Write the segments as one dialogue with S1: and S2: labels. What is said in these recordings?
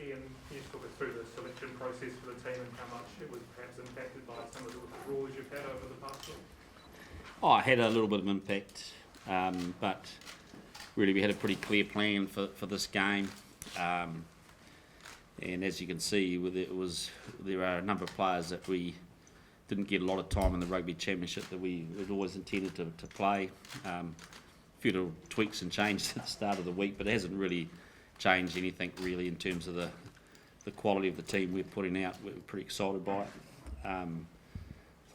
S1: Ian, can you talk us through the selection process for the team and how much it was perhaps impacted by some of the withdrawals you've had over the past week?
S2: I had a little bit of impact, but really we had a pretty clear plan for this game. And as you can see, there are a number of players that we didn't get a lot of time in the Rugby Championship that we had always intended to play. A few little tweaks and changes at the start of the week, but it hasn't really changed anything really in terms of the quality of the team we're putting out. We're pretty excited by it. A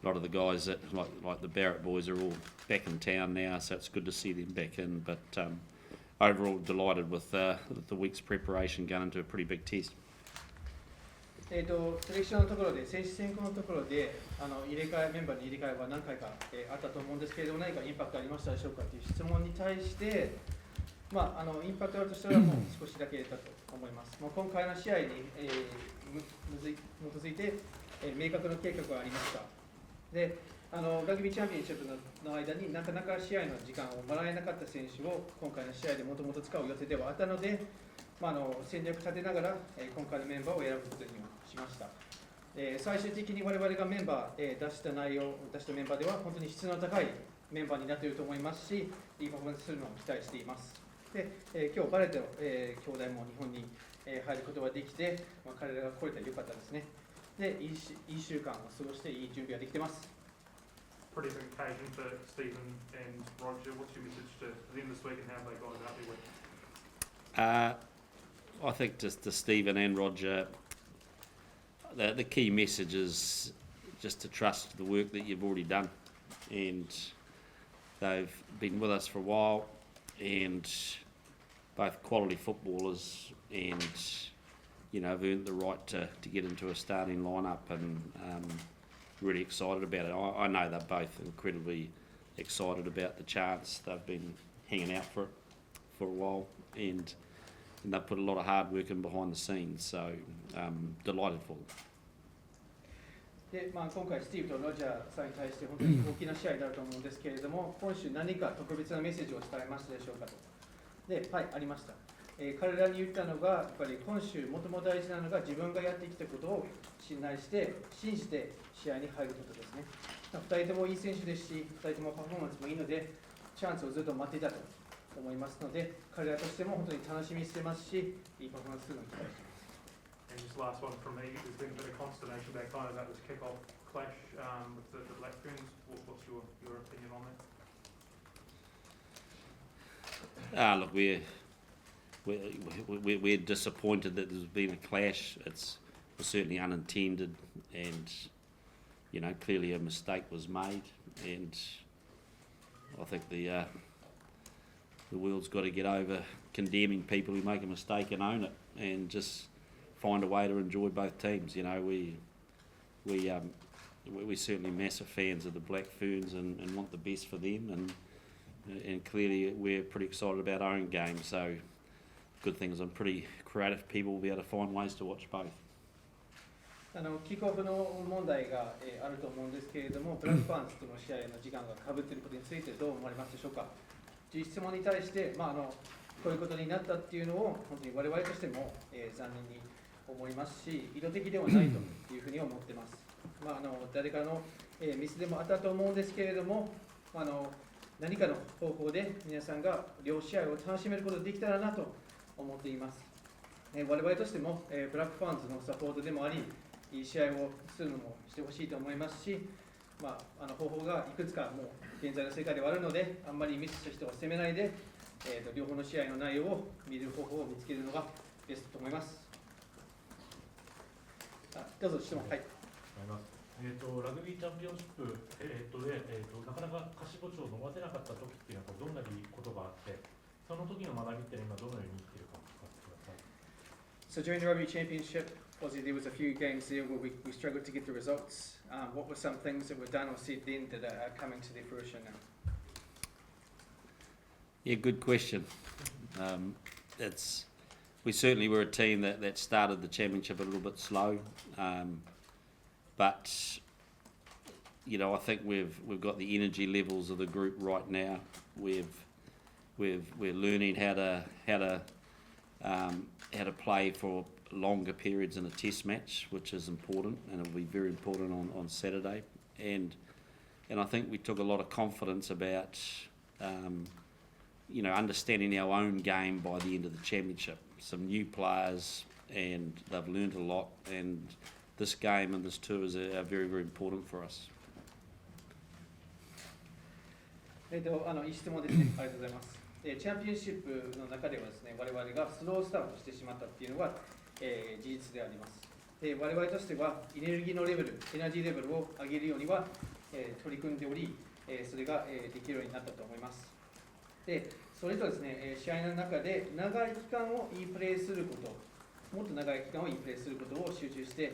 S2: lot of the guys that like the Barrett boys are all back in town now, so it's good to see them back in. But overall, delighted with the week's preparation going into a pretty big test.
S3: セレクションのところで、選手選考のところでメンバーの入れ替えは何回か、あったと思うんですけれども、何かインパクトありましたでしょうかという質問に対して、インパクトあるとしたらもう少しだけだと思います。今回の試合に、基づいて、明確な計画がありました。でラグビーチャンピオンシップの間になかなか試合の時間をもらえなかった選手を今回の試合でもともと使う予定ではあったので、戦略立てながら、今回のメンバーを選ぶことにしました。最終的に我々がメンバー、出したメンバーでは本当に質の高いメンバーになっていると思いますし、いいパフォーマンスするのを期待しています。で今日バレットの、兄弟も日本に、入ることができて、彼らが来れたらよかったですね。でいい週間を過ごしていい準備ができています。
S1: Pretty big occasion for Stephen and Roger. What's your message to them this week and how they got about their week?
S2: I think just to Stephen and Roger, the key message is just to trust the work that you've already done, and they've been with us for a while, and both quality footballers and have earned the right to get into a starting lineup, and really excited about it. I know they're both incredibly excited about the chance. They've been hanging out for it for a while, and they've put a lot of hard work in behind the scenes, so delighted for them.
S3: で今回、スティーブとロジャーさんに対して本当に大きな試合になると思うんですけれども、今週何か特別なメッセージを伝えましたでしょうかと。で、はい、ありました。彼らに言ったのが、やっぱり今週、最も大事なのが自分がやってきたことを信頼して、信じて試合に入ることですね。2人ともいい選手ですし、2人ともパフォーマンスもいいので、チャンスをずっと待っていたと思いますので、彼らとしても本当に楽しみにしてますし、いいパフォーマンスするのを期待しています。
S1: And just last one from me, there's been a bit of consternation back home about this kickoff clash with the Black Ferns. What's your opinion on that?
S2: Look, we're disappointed that there's been a clash. It was certainly unintended, and clearly a mistake was made. And I think the world's got to get over condemning people who make a mistake and own it, and just find a way to enjoy both teams. We're certainly massive fans of the Black Ferns and want the best for them, and clearly we're pretty excited about our own game. So good thing is I'm pretty creative people will be able to find ways to watch both.
S3: キックオフの問題が、あると思うんですけれども、ブラックファンズとの試合の時間がかぶっていることについてどう思われますでしょうか。という質問に対して、こういうことになったっていうのを本当に我々としても、残念に思いますし、意図的ではないというふうに思っています。誰かの、ミスでもあったと思うんですけれども、何かの方法で皆さんが両試合を楽しめることができたらなと思っています。我々としても、ブラックファンズのサポートでもあり、いい試合をするのもしてほしいと思いますし、方法がいくつかもう現在の世界ではあるので、あんまりミスした人を責めないで、両方の試合の内容を見る方法を見つけるのがベストと思います。どうぞ質問。はい。
S4: ラグビーチャンピオンシップ、なかなか勝ち星を伸ばせなかった時っていうのはどんなことがあって、その時の学びっていうのは今どのように生きているか聞かせてください。
S3: So during the Rugby Championship, obviously there was a few games there where we struggled to get the results. What were some things that were done or said then that are coming to their fruition now?
S2: Yeah, good question. We certainly were a team that started the championship a little bit slow, but I think we've got the energy levels of the group right now. We're learning how to how to play for longer periods in a test match, which is important, and it'll be very important on Saturday. And I think we took a lot of confidence about, understanding our own game by the end of the championship. Some new players, and they've learned a lot, and this game and this tour is are very, very important for us.
S3: いい質問ですね。ありがとうございます。チャンピオンシップの中ではですね、我々がスロースタートしてしまったっていうのが、事実であります。我々としてはエネルギーのレベル、エナジーレベルを上げるようには、取り組んでおり、それが、できるようになったと思います。で、それとですね、試合の中で長い期間をいいプレーすること、もっと長い期間をいいプレーすることを集中して、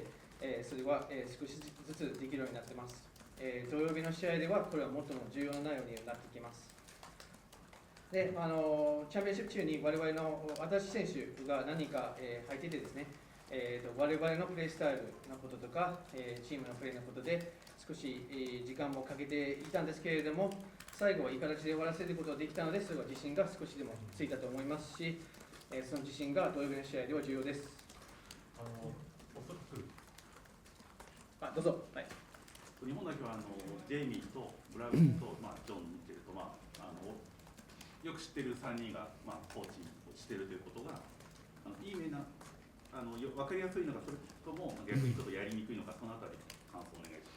S3: それは、少しずつできるようになっています。土曜日の試合ではこれは最も重要な内容になってきます。で、チャンピオンシップ中に我々の新しい選手が何人か、入っていてですね、我々のプレースタイルのこととか、チームのプレーのことで少し、時間もかけていたんですけれども、最後はいい形で終わらせることができたので、それは自信が少しでもついたと思いますし、その自信が土曜日の試合では重要です。
S5: おそらく
S3: どうぞ。はい、
S5: 日本代表はジェイミーとブラウンと、ジョン・ミッチェルと、よく知っている3人が、コーチをしているということが、いい面な分かりやすいのか、それとも逆にちょっとやりにくいのか、そのあたり感想をお願いしま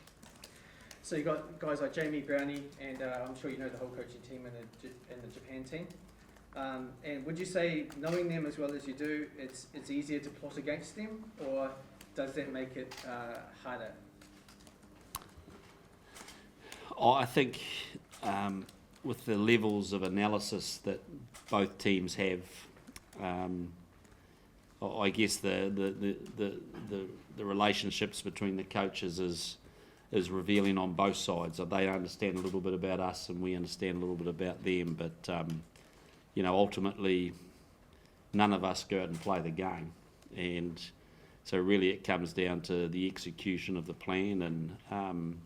S5: す。
S3: So you got guys like Jamie Brownie, and I'm sure you know the whole coaching team and the Japan team. And would you say, knowing them as well as you do, it's easier to plot against them, or does that make it harder?
S2: I think with the levels of analysis that both teams have, I guess the relationships between the coaches is revealing on both sides. So they understand a little bit about us, and we understand a little bit about them. But ultimately, none of us go out and play the game, and so really it comes down to the execution of the plan. And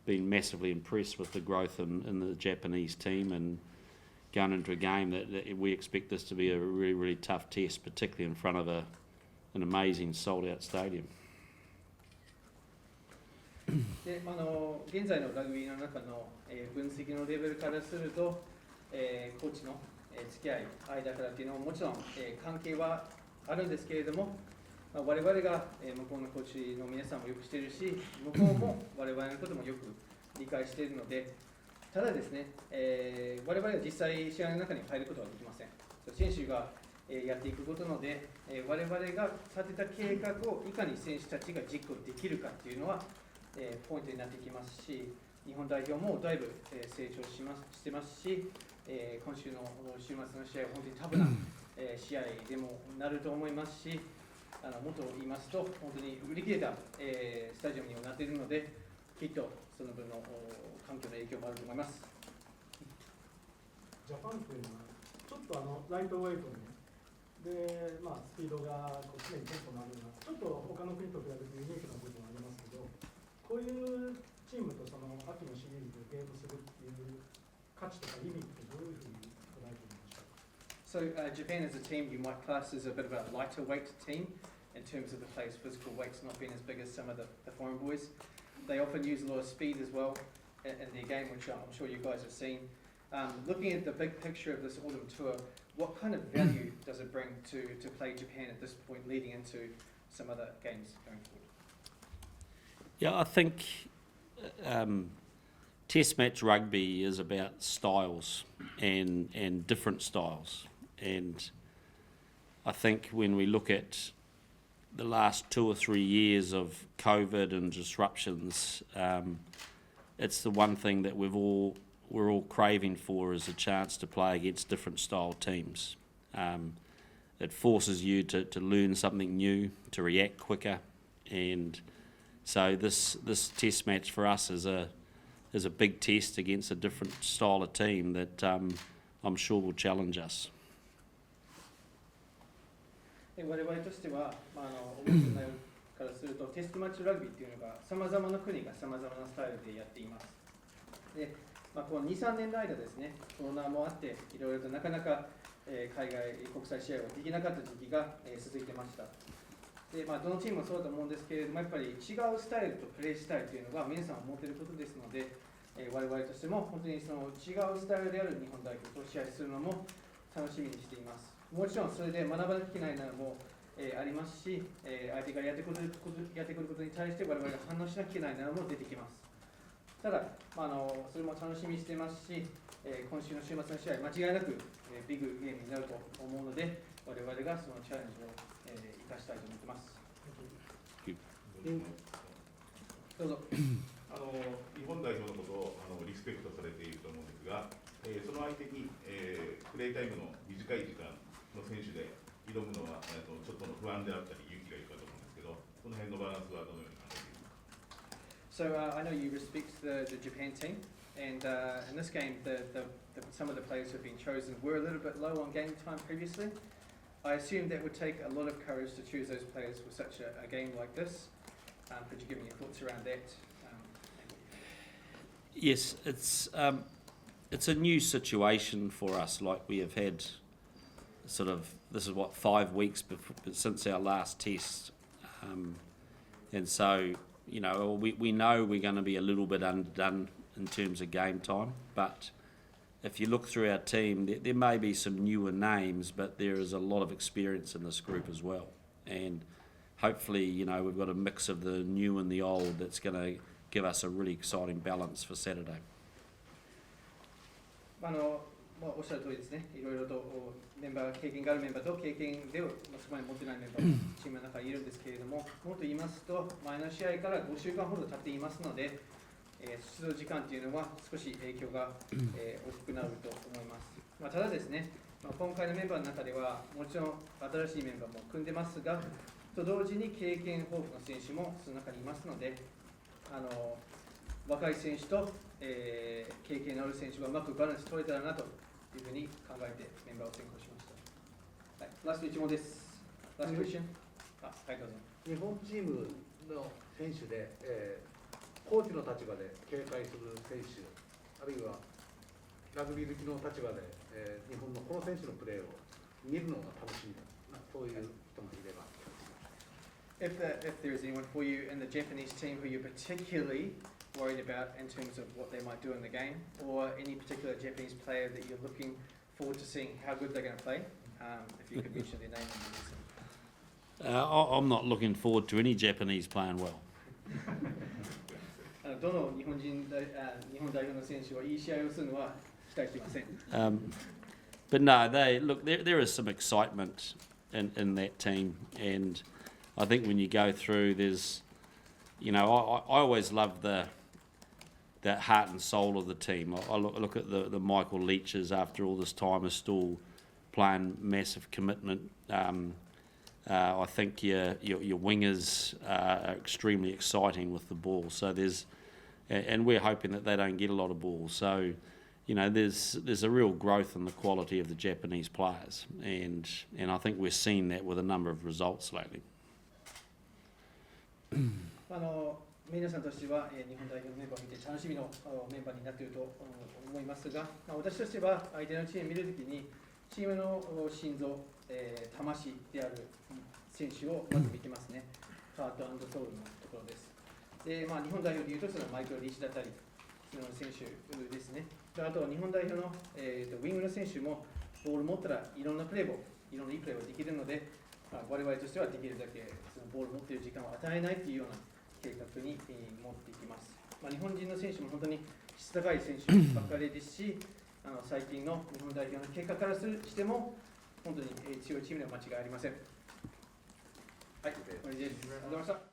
S2: been massively impressed with the growth in the Japanese team, and going into a game that we expect this to be a really, really tough test, particularly in front of an amazing sold-out stadium.
S3: で現在のラグビーの中の、分析のレベルからすると、コーチの、付き合い、間からっていうのももちろん、関係はあるんですけれども、我々が、向こうのコーチの皆さんもよくしているし、向こうも我々のこともよく理解しているので、ただですね、我々は実際試合の中に入ることはできません。選手が、やっていくことので、我々が立てた計画をいかに選手たちが実行できるかっていうのは、ポイントになってきますし、日本代表もだいぶ、成長してますし、今週の週末の試合は本当にタフな、試合でもなると思いますし、もっと言いますと、本当に売り切れた、スタジアムにもなっているので、きっとその分の環境の影響もあると思います。
S6: ジャパンというのは、ちょっとライトウェイトで、スピードが常にテンポのあるような、ちょっと他の国と比べてユニークな部分がありますけど、こういうチームとその秋のシリーズでゲームするっていう価値とか意味ってどういうふうに捉えていましたか？
S3: So Japan as a team, you might class as a bit of a lighter weight team in terms of the players' physical weights not being as big as some of the foreign boys. They often use a lot of speed as well in their game, which I'm sure you guys have seen. Looking at the big picture of this autumn tour, what kind of value does it bring to play Japan at this point, leading into some other games going forward?
S2: Yeah, I think Test match rugby is about styles and different styles. And I think when we look at the last 2 or 3 years of COVID and disruptions, it's the one thing that we're all craving for, is a chance to play against different style teams. It forces you to learn something new, to react quicker, and so this test match for us is a big test against a different style of team that I'm sure will challenge us.
S3: 我々としては、思ってないからすると、テストマッチラグビーっていうのが、さまざまな国がさまざまなスタイルでやっています。で、この2、3年の間ですね、コロナもあって、いろいろとなかなか、海外国際試合ができなかった時期が、続いてました。でどのチームもそうだと思うんですけれども、やっぱり違うスタイルとプレースタイルというのが皆さん持っていることですので、我々としても本当にその違うスタイルである日本代表と試合するのも楽しみにしています。もちろんそれで学ばなきゃいけないのも、ありますし、相手がやってくることに対して我々が反応しなきゃいけないのも出てきます。ただ、それも楽しみにしていますし、今週の週末の試合、間違いなく、ビッグゲームになると思うので、我々がそのチャレンジを、生かしたいと思っています。どうぞ。
S7: 日本代表のことをリスペクトされていると思うんですが、その相手に、プレータイムの短い時間の選手で挑むのは、ちょっとの不安であったり勇気がいるかと思うんですけど、その辺のバランスはどのように考えていますか？
S3: So I know you respect the Japan team, and in this game, some of the players who have been chosen were a little bit low on game time previously. I assume that would take a lot of courage to choose those players for such a game like this. Could you give me your thoughts around that?
S2: Yes, it's a new situation for us. Like we have had this is what 5 weeks since our last test, and so we know we're going to be a little bit underdone in terms of game time. But if you look through our team, there may be some newer names, but there is a lot of experience in this group as well. And hopefully, we've got a mix of the new and the old that's going to give us a really exciting balance for Saturday.
S3: おっしゃる通りですね。いろいろと経験があるメンバーと経験でそこまで持ってないメンバーがチームの中にいるんですけれども、もっと言いますと、前の試合から5週間ほど経っていますので、出場時間というのは少し影響が、大きくなると思います。ただですね、今回のメンバーの中では、もちろん新しいメンバーも組んでますが、と同時に経験豊富な選手もその中にいますので、若い選手と、経験のある選手がうまくバランス取れたらなというふうに考えてメンバーを選考しました。はい、ラスト1問です。ラストクエスチョン。はい、どうぞ。
S8: 日本チームの選手で、コーチの立場で警戒する選手、あるいはラグビー好きの立場で、日本のこの選手のプレーを見るのが楽しみだ、そういう人もいれば。
S3: If there is anyone for you in the Japanese team who you're particularly worried about in terms of what they might do in the game, or any particular Japanese player that you're looking forward to seeing how good they're going to play, if you could mention their name and reason.
S2: I'm not looking forward to any Japanese playing well.
S3: どの日本代表の選手がいい試合をするのは期待していません。
S2: But no, there is some excitement in that team, and I think when you go through, there's, I always love the heart and soul of the team. I look at the Michael Leaches after all this time is still playing massive commitment. I think your wingers are extremely exciting with the ball. So and we're hoping that they don't get a lot of balls. So, there's a real growth in the quality of the Japanese players, and I think we're seeing that with a number of results lately.
S3: 皆さんとしては、日本代表のメンバーを見て楽しみのメンバーになっていると思いますが、私としては相手のチームを見るときにチームの心臓、魂である選手をまず見てますね。ハート&ソウルのところです。で、日本代表でいうとそのマイクロ・リーチだったりその選手ですね。あと日本代表の、ウィングの選手もボール持ったらいろんないいプレーをできるので、我々としてはできるだけそのボール持っている時間を与えないというような計画に、持っていきます。日本人の選手も本当に質高い選手ばっかりですし、最近の日本代表の結果からしても本当に強いチームでは間違いありません。はい、終わりです。ありがとうございました。